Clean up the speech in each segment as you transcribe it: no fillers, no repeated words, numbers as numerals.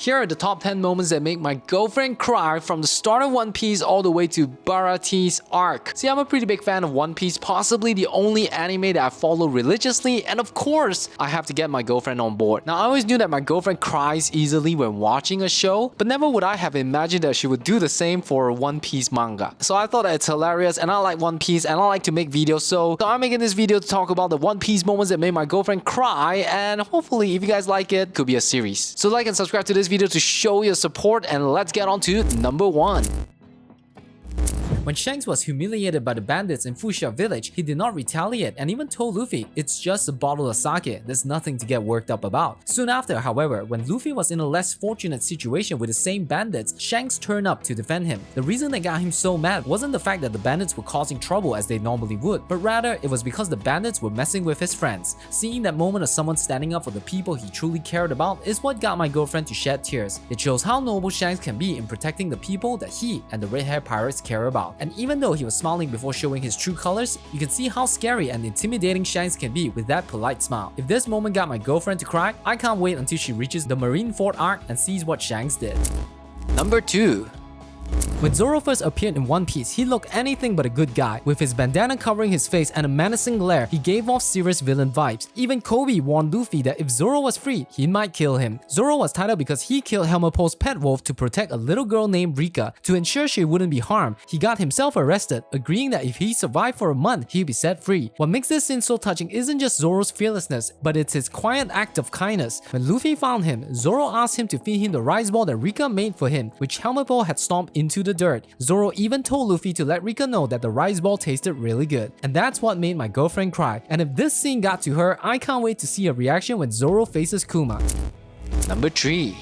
here are the top 10 moments that make my girlfriend cry from the start of One Piece all the way to Baratie's Arc. See, I'm a pretty big fan of One Piece, possibly the only anime that I follow religiously, and of course, I have to get my girlfriend on board. Now, I always knew that my girlfriend cries easily when watching a show, but never would I have imagined that she would do the same for a One Piece manga. So I thought that it's hilarious, and I like One Piece, and I like to make videos, so I'm making this video to talk about the One Piece moments that made my girlfriend cry, and hopefully, if you guys like it, could be a series. So like and subscribe to this video to show your support, and let's get on to number 1. When Shanks was humiliated by the bandits in Foosha Village, he did not retaliate and even told Luffy, "It's just a bottle of sake, there's nothing to get worked up about." Soon after, however, when Luffy was in a less fortunate situation with the same bandits, Shanks turned up to defend him. The reason that got him so mad wasn't the fact that the bandits were causing trouble as they normally would, but rather it was because the bandits were messing with his friends. Seeing that moment of someone standing up for the people he truly cared about is what got my girlfriend to shed tears. It shows how noble Shanks can be in protecting the people that he and the red-haired pirates care about. And even though he was smiling before showing his true colors, you can see how scary and intimidating Shanks can be with that polite smile. If this moment got my girlfriend to cry, I can't wait until she reaches the Marineford arc and sees what Shanks did. Number 2. When Zoro first appeared in One Piece, he looked anything but a good guy. With his bandana covering his face and a menacing glare, he gave off serious villain vibes. Even Koby warned Luffy that if Zoro was free, he might kill him. Zoro was tied up because he killed Helmepol's pet wolf to protect a little girl named Rika. To ensure she wouldn't be harmed, he got himself arrested, agreeing that if he survived for a month, he'd be set free. What makes this scene so touching isn't just Zoro's fearlessness, but it's his quiet act of kindness. When Luffy found him, Zoro asked him to feed him the rice ball that Rika made for him, which Helmepol had stomped into the dirt. Zoro even told Luffy to let Rika know that the rice ball tasted really good. And that's what made my girlfriend cry. And if this scene got to her, I can't wait to see her reaction when Zoro faces Kuma. Number 3.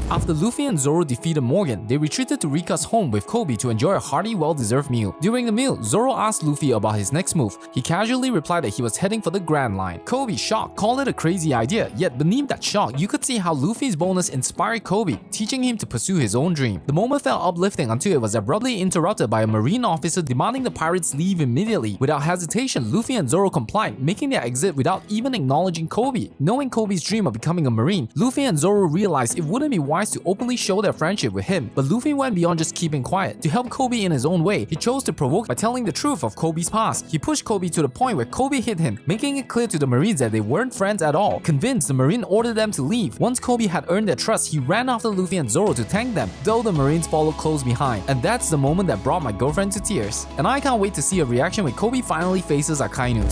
After Luffy and Zoro defeated Morgan, they retreated to Rika's home with Koby to enjoy a hearty, well-deserved meal. During the meal, Zoro asked Luffy about his next move. He casually replied that he was heading for the Grand Line. Koby, shocked, called it a crazy idea, yet beneath that shock, you could see how Luffy's boldness inspired Koby, teaching him to pursue his own dream. The moment felt uplifting until it was abruptly interrupted by a marine officer demanding the pirates leave immediately. Without hesitation, Luffy and Zoro complied, making their exit without even acknowledging Koby. Knowing Koby's dream of becoming a marine, Luffy and Zoro realized it wouldn't be wise to openly show their friendship with him, but Luffy went beyond just keeping quiet. To help Koby in his own way, he chose to provoke by telling the truth of Koby's past. He pushed Koby to the point where Koby hit him, making it clear to the Marines that they weren't friends at all. Convinced, the Marine ordered them to leave. Once Koby had earned their trust, he ran after Luffy and Zoro to thank them, though the Marines followed close behind. And that's the moment that brought my girlfriend to tears. And I can't wait to see her reaction when Koby finally faces Akainu.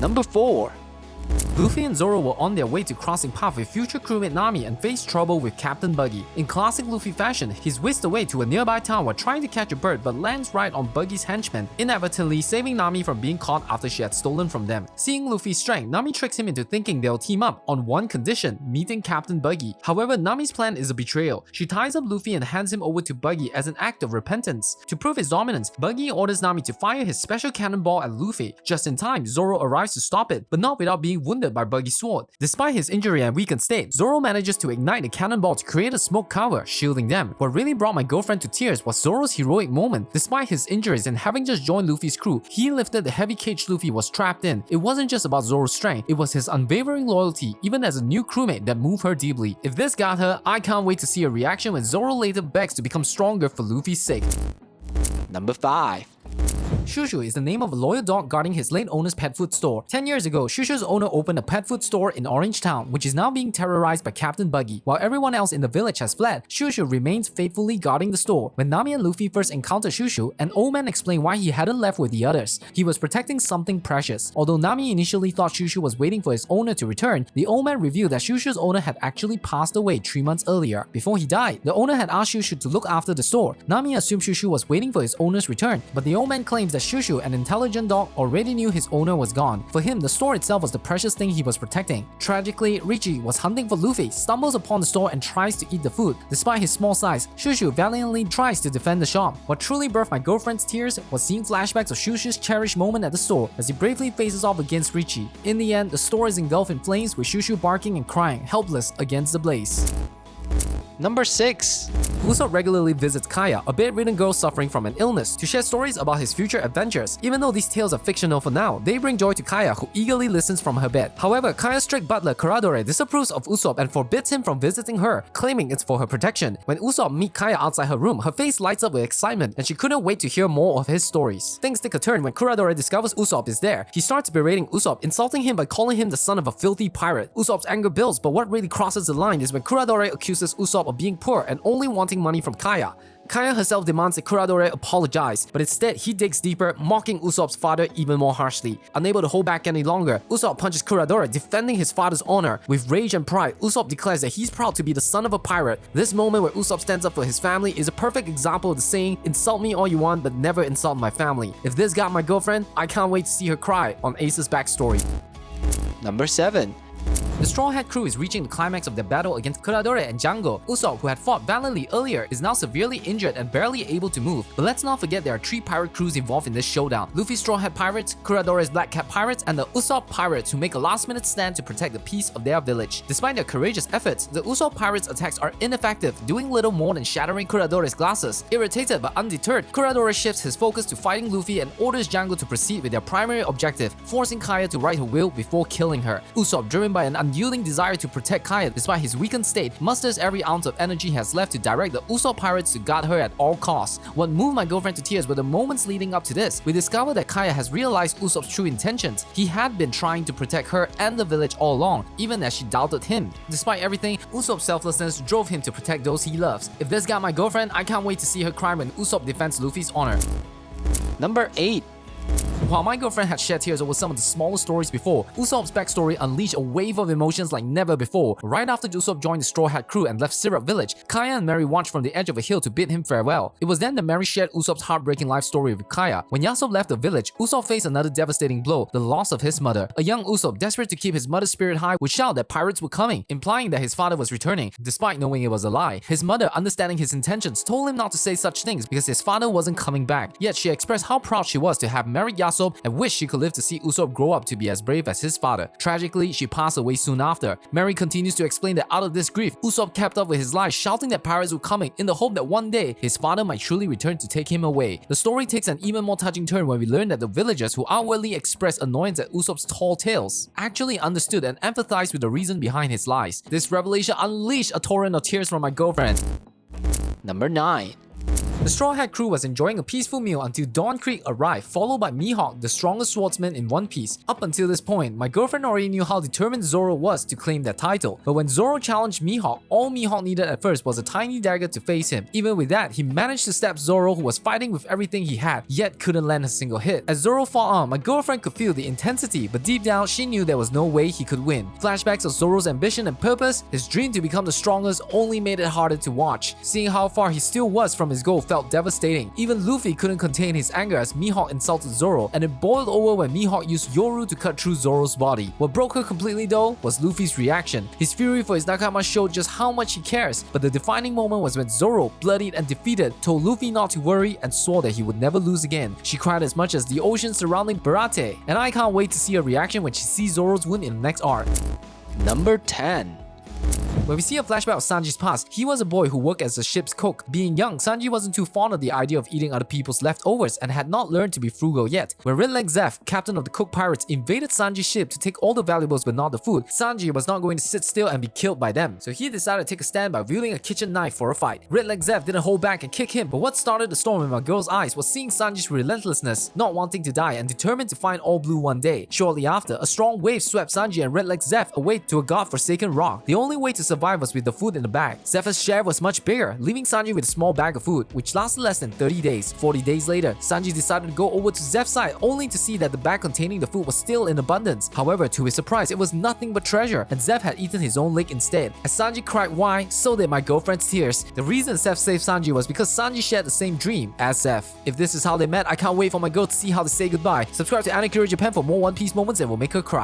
Number 4. Luffy and Zoro were on their way to crossing paths with future crewmate Nami and faced trouble with Captain Buggy. In classic Luffy fashion, he's whisked away to a nearby town while trying to catch a bird but lands right on Buggy's henchman, inadvertently saving Nami from being caught after she had stolen from them. Seeing Luffy's strength, Nami tricks him into thinking they'll team up on one condition, meeting Captain Buggy. However, Nami's plan is a betrayal. She ties up Luffy and hands him over to Buggy as an act of repentance. To prove his dominance, Buggy orders Nami to fire his special cannonball at Luffy. Just in time, Zoro arrives to stop it, but not without being wounded by Buggy's sword. Despite his injury and weakened state, Zoro manages to ignite the cannonball to create a smoke cover, shielding them. What really brought my girlfriend to tears was Zoro's heroic moment. Despite his injuries and having just joined Luffy's crew, he lifted the heavy cage Luffy was trapped in. It wasn't just about Zoro's strength, it was his unwavering loyalty, even as a new crewmate, that moved her deeply. If this got her, I can't wait to see her reaction when Zoro later begs to become stronger for Luffy's sake. Number 5. Shushu is the name of a loyal dog guarding his late owner's pet food store. 10 years ago, Shushu's owner opened a pet food store in Orange Town, which is now being terrorized by Captain Buggy. While everyone else in the village has fled, Shushu remains faithfully guarding the store. When Nami and Luffy first encountered Shushu, an old man explained why he hadn't left with the others. He was protecting something precious. Although Nami initially thought Shushu was waiting for his owner to return, the old man revealed that Shushu's owner had actually passed away 3 months earlier. Before he died, the owner had asked Shushu to look after the store. Nami assumed Shushu was waiting for his owner's return, but the old man claims that Shushu, an intelligent dog, already knew his owner was gone. For him, the store itself was the precious thing he was protecting. Tragically, Richie was hunting for Luffy, stumbles upon the store and tries to eat the food. Despite his small size, Shushu valiantly tries to defend the shop. What truly birthed my girlfriend's tears was seeing flashbacks of Shushu's cherished moment at the store as he bravely faces off against Richie. In the end, the store is engulfed in flames with Shushu barking and crying, helpless against the blaze. Number 6. Usopp regularly visits Kaya, a bedridden girl suffering from an illness, to share stories about his future adventures. Even though these tales are fictional for now, they bring joy to Kaya, who eagerly listens from her bed. However, Kaya's strict butler Kuradore disapproves of Usopp and forbids him from visiting her, claiming it's for her protection. When Usopp meets Kaya outside her room, her face lights up with excitement, and she couldn't wait to hear more of his stories. Things take a turn when Kuradore discovers Usopp is there. He starts berating Usopp, insulting him by calling him the son of a filthy pirate. Usopp's anger builds, but what really crosses the line is when Kuradore accuses Usopp of being poor and only wanting money from Kaya. Kaya herself demands that Kuradore apologize, but instead he digs deeper, mocking Usopp's father even more harshly. Unable to hold back any longer, Usopp punches Kuradore, defending his father's honor. With rage and pride, Usopp declares that he's proud to be the son of a pirate. This moment where Usopp stands up for his family is a perfect example of the saying, "Insult me all you want, but never insult my family." If this got my girlfriend, I can't wait to see her cry on Ace's backstory. Number 7. The Straw Hat crew is reaching the climax of their battle against Kuradore and Django. Usopp, who had fought valiantly earlier, is now severely injured and barely able to move. But let's not forget there are 3 pirate crews involved in this showdown: Luffy's Straw Hat Pirates, Kuradore's Black Cat Pirates, and the Usopp Pirates, who make a last-minute stand to protect the peace of their village. Despite their courageous efforts, the Usopp Pirates' attacks are ineffective, doing little more than shattering Kuradore's glasses. Irritated but undeterred, Kuradore shifts his focus to fighting Luffy and orders Django to proceed with their primary objective, forcing Kaya to write her will before killing her. Usopp, driven by an unyielding desire to protect Kaya despite his weakened state, musters every ounce of energy he has left to direct the Usopp Pirates to guard her at all costs. What moved my girlfriend to tears were the moments leading up to this. We discover that Kaya has realized Usopp's true intentions. He had been trying to protect her and the village all along, even as she doubted him. Despite everything, Usopp's selflessness drove him to protect those he loves. If this got my girlfriend, I can't wait to see her cry when Usopp defends Luffy's honor. Number 8. While my girlfriend had shed tears over some of the smaller stories before, Usopp's backstory unleashed a wave of emotions like never before. Right after Usopp joined the Straw Hat crew and left Syrup Village, Kaya and Mary watched from the edge of a hill to bid him farewell. It was then that Mary shared Usopp's heartbreaking life story with Kaya. When Usopp left the village, Usopp faced another devastating blow, the loss of his mother. A young Usopp, desperate to keep his mother's spirit high, would shout that pirates were coming, implying that his father was returning, despite knowing it was a lie. His mother, understanding his intentions, told him not to say such things because his father wasn't coming back. Yet she expressed how proud she was to have married Usopp and wished she could live to see Usopp grow up to be as brave as his father. Tragically, she passed away soon after. Mary continues to explain that out of this grief, Usopp kept up with his lies, shouting that pirates were coming in the hope that one day his father might truly return to take him away. The story takes an even more touching turn when we learn that the villagers who outwardly expressed annoyance at Usopp's tall tales actually understood and empathized with the reason behind his lies. This revelation unleashed a torrent of tears from my girlfriend. Number 9. The Straw Hat crew was enjoying a peaceful meal until Dawn Creek arrived, followed by Mihawk, the strongest swordsman in One Piece. Up until this point, my girlfriend already knew how determined Zoro was to claim that title. But when Zoro challenged Mihawk, all Mihawk needed at first was a tiny dagger to face him. Even with that, he managed to stab Zoro, who was fighting with everything he had, yet couldn't land a single hit. As Zoro fought on, my girlfriend could feel the intensity, but deep down, she knew there was no way he could win. Flashbacks of Zoro's ambition and purpose, his dream to become the strongest, only made it harder to watch. Seeing how far he still was from his goal felt devastating. Even Luffy couldn't contain his anger as Mihawk insulted Zoro, and it boiled over when Mihawk used Yoru to cut through Zoro's body. What broke her completely though was Luffy's reaction. His fury for his nakama showed just how much he cares, but the defining moment was when Zoro, bloodied and defeated, told Luffy not to worry and swore that he would never lose again. She cried as much as the ocean surrounding Baratie, and I can't wait to see her reaction when she sees Zoro's wound in the next arc. Number 10. When we see a flashback of Sanji's past, he was a boy who worked as a ship's cook. Being young, Sanji wasn't too fond of the idea of eating other people's leftovers and had not learned to be frugal yet. When Red Leg Zeff, captain of the cook pirates, invaded Sanji's ship to take all the valuables but not the food, Sanji was not going to sit still and be killed by them. So he decided to take a stand by wielding a kitchen knife for a fight. Red Leg Zeff didn't hold back and kick him, but what started the storm in my girl's eyes was seeing Sanji's relentlessness, not wanting to die and determined to find All Blue one day. Shortly after, a strong wave swept Sanji and Red Leg Zeff away to a god-forsaken rock. The only way to survive was with the food in the bag. Zeff's share was much bigger, leaving Sanji with a small bag of food, which lasted less than 30 days. 40 days later, Sanji decided to go over to Zeff's side, only to see that the bag containing the food was still in abundance. However, to his surprise, it was nothing but treasure, and Zeff had eaten his own leg instead. As Sanji cried why, so did my girlfriend's tears. The reason Zeff saved Sanji was because Sanji shared the same dream as Zeff. If this is how they met, I can't wait for my girl to see how they say goodbye. Subscribe to Anime Japan for more One Piece moments and will make her cry.